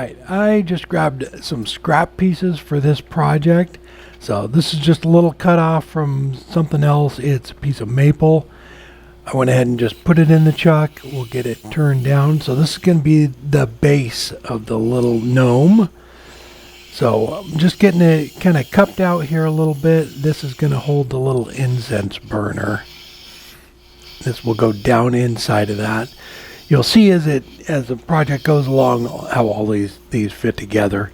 Alright, I just grabbed some scrap pieces for this project. So this is just a little cut off from something else. It's a piece of maple. I went ahead and just put it in the chuck. We'll get it turned down. So this is going to be the base of the little gnome. So I'm just getting it kind of cupped out here a little bit. This is going to hold the little incense burner. This will go down inside of that. You'll see as the project goes along how all these fit together.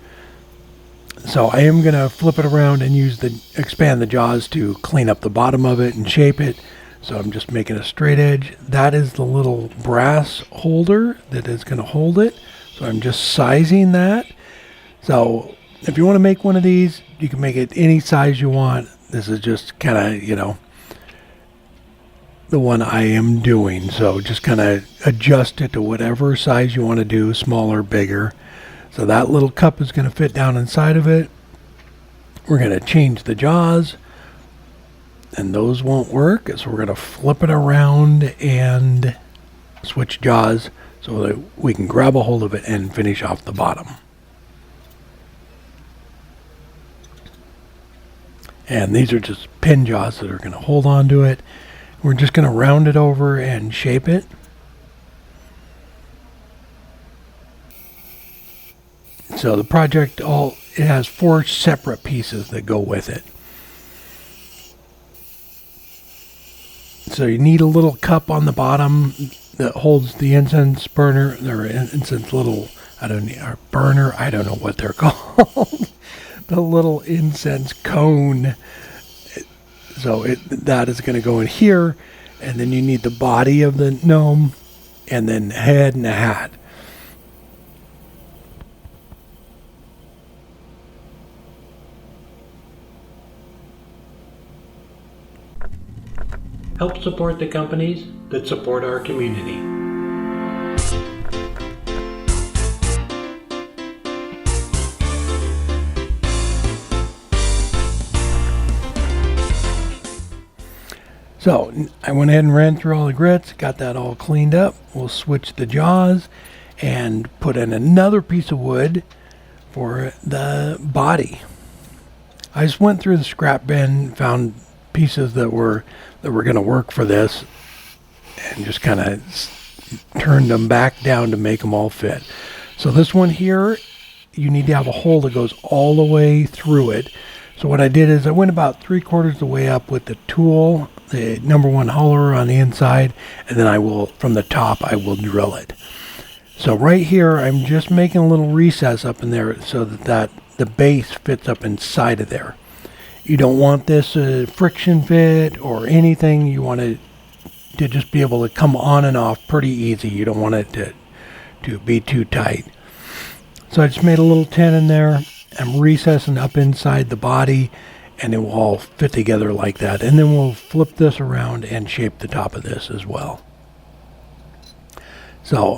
So I am going to flip it around and expand the jaws to clean up the bottom of it and shape it. So I'm just making a straight edge. That is the little brass holder that is going to hold it. So I'm just sizing that. So if you want to make one of these, you can make it any size you want. This is just kind of, the one I am doing. So just kind of adjust it to whatever size you want to do, smaller, bigger. So that little cup is going to fit down inside of it. We're going to change the jaws, and those won't work. So we're going to flip it around and switch jaws so that we can grab a hold of it and finish off the bottom. And these are just pin jaws that are going to hold on to it. We're just going to round it over and shape it. So the project it has 4 separate pieces that go with it. So you need a little cup on the bottom that holds the incense burner, or incense little, burner, I don't know what they're called. The little incense cone. So that is going to go in here, and then you need the body of the gnome, and then head and a hat. Help support the companies that support our community. So I went ahead and ran through all the grits, got that all cleaned up. We'll switch the jaws and put in another piece of wood for the body. I just went through the scrap bin, found pieces that were going to work for this, and just kind of turned them back down to make them all fit. So this one here, you need to have a hole that goes all the way through it. So what I did is I went about 3/4 of the way up with the tool, the number 1 holler on the inside, and then from the top, I will drill it. So right here, I'm just making a little recess up in there so that the base fits up inside of there. You don't want this friction fit or anything. You want it to just be able to come on and off pretty easy. You don't want it to be too tight. So I just made a little tent in there. I'm recessing up inside the body, and it will all fit together like that. And then we'll flip this around and shape the top of this as well. So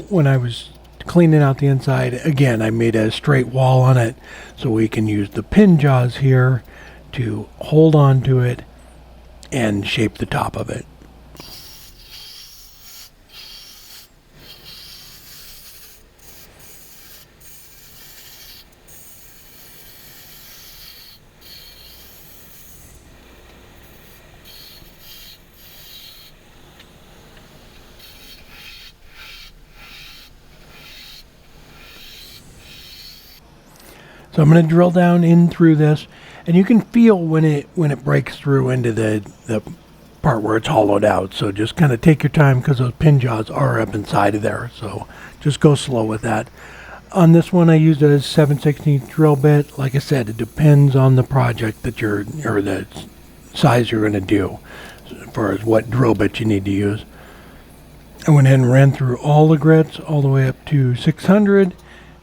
when I was cleaning out the inside, again, I made a straight wall on it so we can use the pin jaws here to hold on to it and shape the top of it. So I'm going to drill down in through this, and you can feel when it breaks through into the part where it's hollowed out. So just kind of take your time because those pin jaws are up inside of there. So just go slow with that. On this one, I used a 7/16 drill bit. Like I said, it depends on the project that or the size you're going to do, as far as what drill bit you need to use. I went ahead and ran through all the grits all the way up to 600.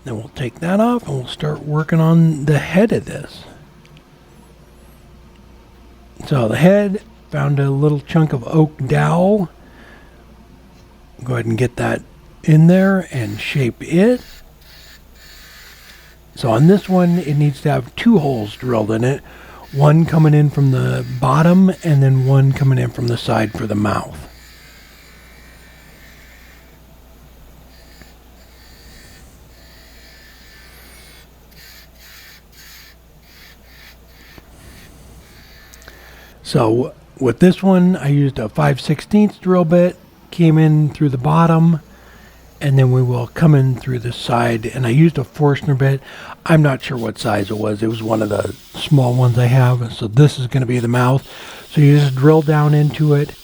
Then we'll take that off and we'll start working on the head of this. So the head, found a little chunk of oak dowel. Go ahead and get that in there and shape it. So on this one, it needs to have 2 holes drilled in it. One coming in from the bottom and then one coming in from the side for the mouth. So with this one, I used a 5/16 drill bit, came in through the bottom, and then we will come in through the side. And I used a Forstner bit. I'm not sure what size it was. It was one of the small ones I have. So this is going to be the mouth. So you just drill down into it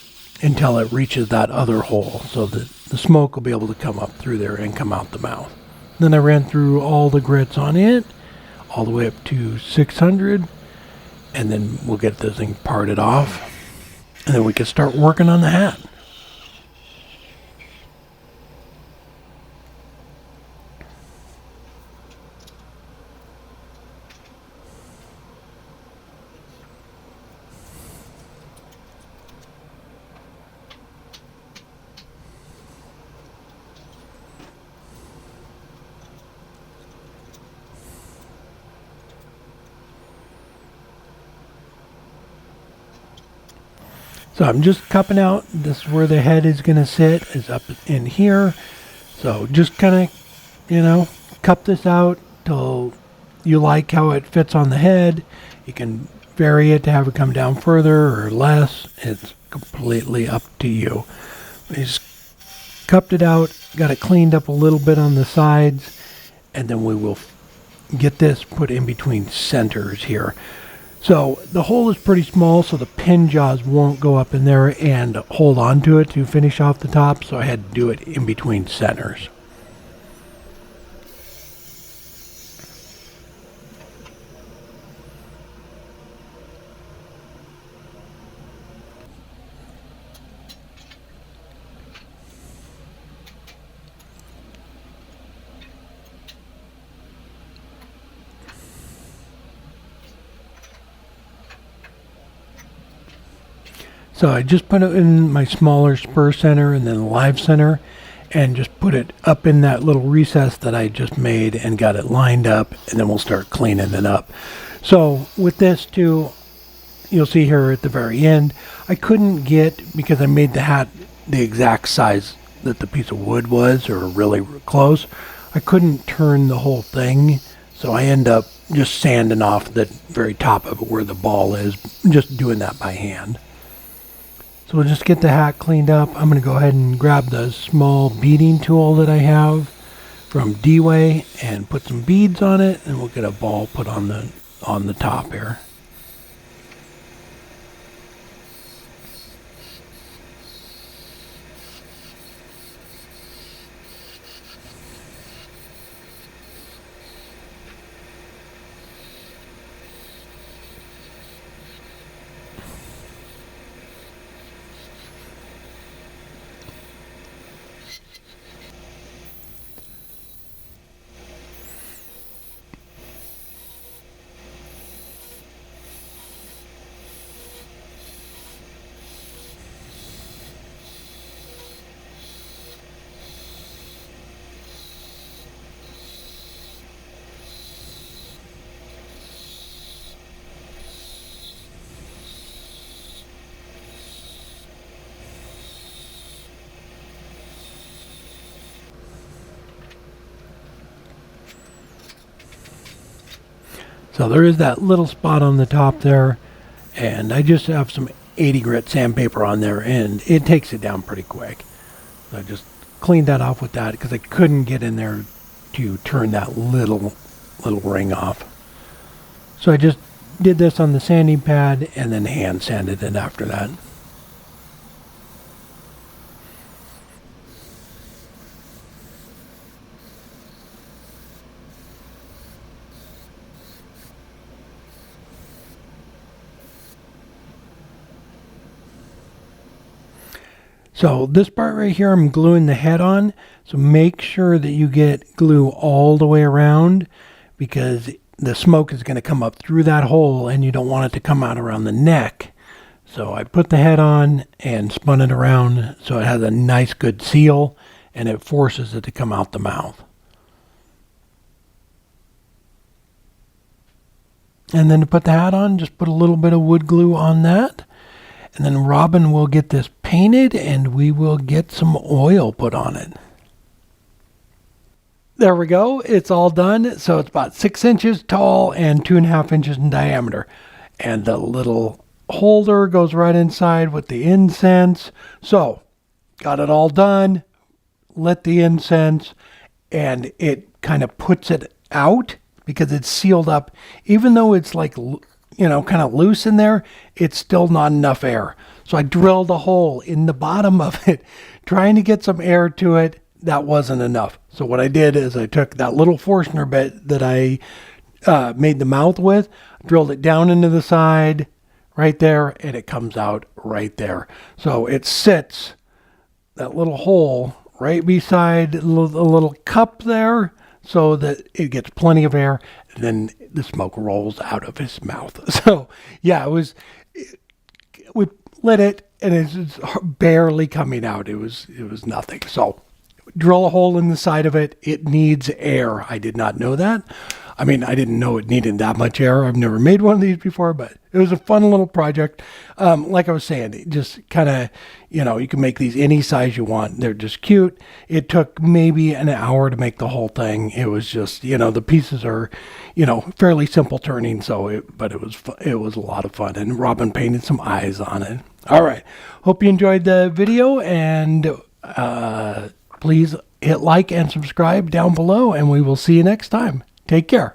until it reaches that other hole, so that the smoke will be able to come up through there and come out the mouth. Then I ran through all the grits on it, all the way up to 600, and then we'll get this thing parted off, and then we can start working on the hat. So I'm just cupping out. This is where the head is going to sit, is up in here. So just kind of, cup this out till you like how it fits on the head. You can vary it to have it come down further or less. It's completely up to you. I just cupped it out, got it cleaned up a little bit on the sides, and then we will get this put in between centers here. So the hole is pretty small, so the pin jaws won't go up in there and hold on to it to finish off the top, so I had to do it in between centers. So I just put it in my smaller spur center and then the live center, and just put it up in that little recess that I just made and got it lined up, and then we'll start cleaning it up. So with this too, you'll see here at the very end, I couldn't get, because I made the hat the exact size that the piece of wood was, or really close, I couldn't turn the whole thing, so I end up just sanding off the very top of it where the ball is, just doing that by hand. So we'll just get the hat cleaned up. I'm going to go ahead and grab the small beading tool that I have from D-Way and put some beads on it, and we'll get a ball put on the top here. So there is that little spot on the top there, and I just have some 80 grit sandpaper on there, and it takes it down pretty quick. So I just cleaned that off with that because I couldn't get in there to turn that little ring off. So I just did this on the sanding pad and then hand sanded it after that. So this part right here, I'm gluing the head on. So make sure that you get glue all the way around, because the smoke is going to come up through that hole and you don't want it to come out around the neck. So I put the head on and spun it around so it has a nice good seal, and it forces it to come out the mouth. And then to put the hat on, just put a little bit of wood glue on that. And then Robin will get this painted and we will get some oil put on it. There we go. It's all done. So it's about 6 inches tall and 2.5 inches in diameter. And the little holder goes right inside with the incense. So, got it all done, lit the incense, and it kind of puts it out because it's sealed up. Even though it's like, kind of loose in there, it's still not enough air. So I drilled a hole in the bottom of it, trying to get some air to it. That wasn't enough. So what I did is I took that little Forstner bit that I made the mouth with, drilled it down into the side right there, and it comes out right there. So it sits, that little hole, right beside a little cup there, so that it gets plenty of air, and then the smoke rolls out of his mouth. So yeah, we lit it, and it's barely coming out. It was nothing. So drill a hole in the side of it. It needs air. I did not know that. I mean, I didn't know it needed that much air. I've never made one of these before, but it was a fun little project. Like I was saying, it just kind of, you can make these any size you want. They're just cute. It took maybe an hour to make the whole thing. It was just, the pieces are, fairly simple turning. But it was a lot of fun. And Robin painted some eyes on it. All right. Hope you enjoyed the video, and please hit like and subscribe down below, and we will see you next time. Take care.